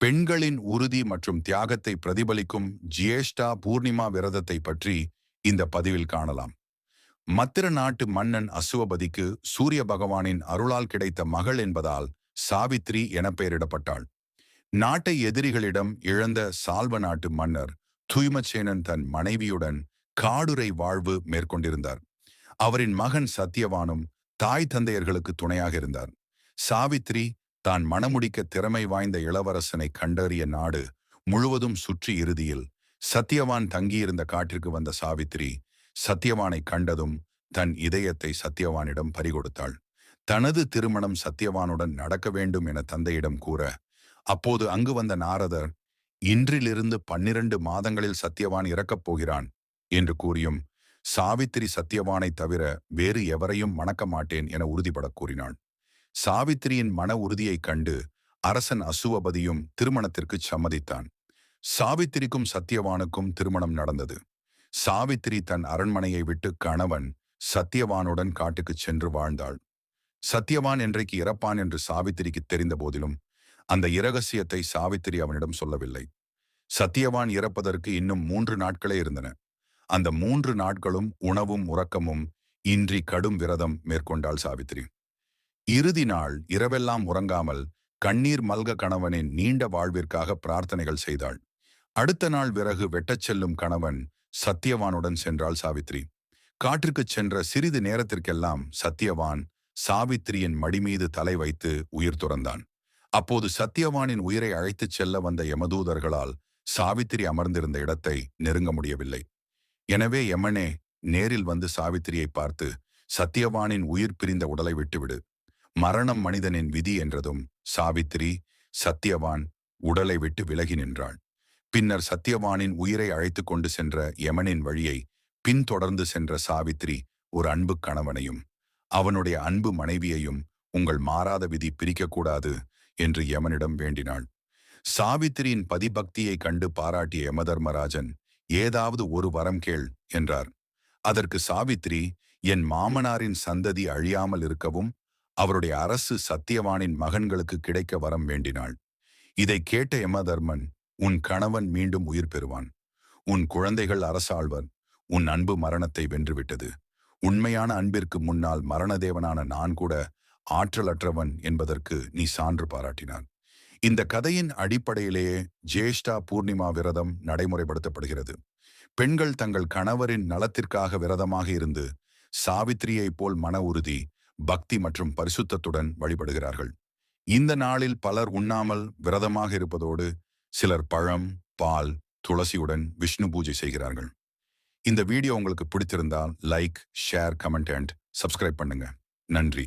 பெண்களின் உறுதி மற்றும் தியாகத்தை பிரதிபலிக்கும் ஜியேஷ்டா பூர்ணிமா விரதத்தை பற்றி இந்த பதிவில் காணலாம். மத்திர நாட்டு மன்னன் அசுவபதிக்கு சூரிய பகவானின் அருளால் கிடைத்த மகள் என்பதால் சாவித்ரி என பெயரிடப்பட்டாள். நாட்டை எதிரிகளிடம் இழந்த சால்வ நாட்டு மன்னர் துய்மசேனன் தன் மனைவியுடன் காடுரை வாழ்வு மேற்கொண்டிருந்தார். அவரின் மகன் சத்தியவானும் தாய் தந்தையர்களுக்கு துணையாக இருந்தார். சாவித்ரி தான் மணமுடிக்க திறமை வாய்ந்த இளவரசனை கண்டறிய நாடு முழுவதும் சுற்றி இறுதியில் சத்தியவான் தங்கியிருந்த காட்டிற்கு வந்த சாவித்ரி சத்தியவானை கண்டதும் தன் இதயத்தை சத்தியவானிடம் பறிகொடுத்தாள். தனது திருமணம் சத்தியவானுடன் நடக்க வேண்டும் என தந்தையிடம் கூற, அப்போது அங்கு வந்த நாரதர், இன்றிலிருந்து 12 மாதங்களில் சத்தியவான் இறக்கப் போகிறான் என்று கூறியும், சாவித்திரி சத்தியவானை தவிர வேறு எவரையும் மணக்க மாட்டேன் என உறுதிபட கூறினாள். சாவித்திரியின் மன உறுதியைக் கண்டு அரசன் அசுவபதியும் திருமணத்திற்கு சம்மதித்தான். சாவித்திரிக்கும் சத்தியவானுக்கும் திருமணம் நடந்தது. சாவித்திரி தன் அரண்மனையை விட்டு கணவன் சத்தியவானுடன் காட்டுக்குச் சென்று வாழ்ந்தாள். சத்தியவான் என்றைக்கு இறப்பான் என்று சாவித்திரிக்கு தெரிந்த போதிலும் அந்த இரகசியத்தை சாவித்திரி அவனிடம் சொல்லவில்லை. சத்தியவான் இறப்பதற்கு இன்னும் 3 நாட்களே இருந்தன. அந்த 3 நாட்களும் உணவும் உறக்கமும் இன்றி கடும் விரதம் மேற்கொண்டாள் சாவித்திரி. இறுதி நாள் இரவெல்லாம் உறங்காமல் கண்ணீர் மல்க கணவனின் நீண்ட வாழ்விற்காக பிரார்த்தனைகள் செய்தாள். அடுத்த நாள் விறகு வெட்டச் செல்லும் கணவன் சத்தியவானுடன் சென்றாள் சாவித்ரி. காற்றிற்குச் சென்ற சிறிது நேரத்திற்கெல்லாம் சத்தியவான் சாவித்திரியின் மடிமீது தலை வைத்து உயிர் துறந்தான். அப்போது சத்தியவானின் உயிரை அழைத்துச் செல்ல வந்த யமதூதர்களால் சாவித்திரி அமர்ந்திருந்த இடத்தை நெருங்க முடியவில்லை. எனவே யமனே நேரில் வந்து சாவித்திரியை பார்த்து, சத்தியவானின் உயிர் பிரிந்த உடலை விட்டுவிடு, மரணம் மனிதனின் விதி என்றதும் சாவித்திரி சத்தியவான் உடலை விட்டு விலகி நின்றாள். பின்னர் சத்தியவானின் உயிரை அழைத்து கொண்டு சென்ற யமனின் வழியை பின்தொடர்ந்து சென்ற சாவித்திரி ஒரு அன்பு கணவனையும் அவனுடைய அன்பு மனைவியையும் உங்கள் மாறாத விதி பிரிக்கக்கூடாது என்று யமனிடம் வேண்டினாள். சாவித்திரியின் பதிபக்தியை கண்டு பாராட்டிய யமதர்மராஜன், ஏதாவது ஒரு வரம் கேள் என்றார். அதற்கு சாவித்திரி, என் மாமனாரின் சந்ததி அழியாமல் இருக்கவும் அவருடைய அரசு சத்தியவானின் மகன்களுக்கு கிடைக்க வரம் வேண்டினாள். இதை கேட்ட யமதர்மன், உன் கணவன் மீண்டும் உயிர் பெறுவான், உன் குழந்தைகள் அரசாழ்வர், உன் அன்பு மரணத்தை வென்றுவிட்டது, உண்மையான அன்பிற்கு முன்னால் மரணதேவனான நான் கூட ஆற்றலற்றவன் என்பதற்கு நீ சான்று பாராட்டினார். இந்த கதையின் அடிப்படையிலேயே ஜேஷ்டா பூர்ணிமா விரதம் நடைமுறைப்படுத்தப்படுகிறது. பெண்கள் தங்கள் கணவரின் நலத்திற்காக விரதமாக இருந்து சாவித்திரியைப் போல் மன உறுதி, பக்தி மற்றும் பரிசுத்தத்துடன் வழிபடுகிறார்கள். இந்த நாளில் பலர் உண்ணாமல் விரதமாக இருப்பதோடு சிலர் பழம், பால், துளசியுடன் விஷ்ணு பூஜை செய்கிறார்கள். இந்த வீடியோ உங்களுக்கு பிடித்திருந்தால் like, share, comment and subscribe பண்ணுங்க. நன்றி.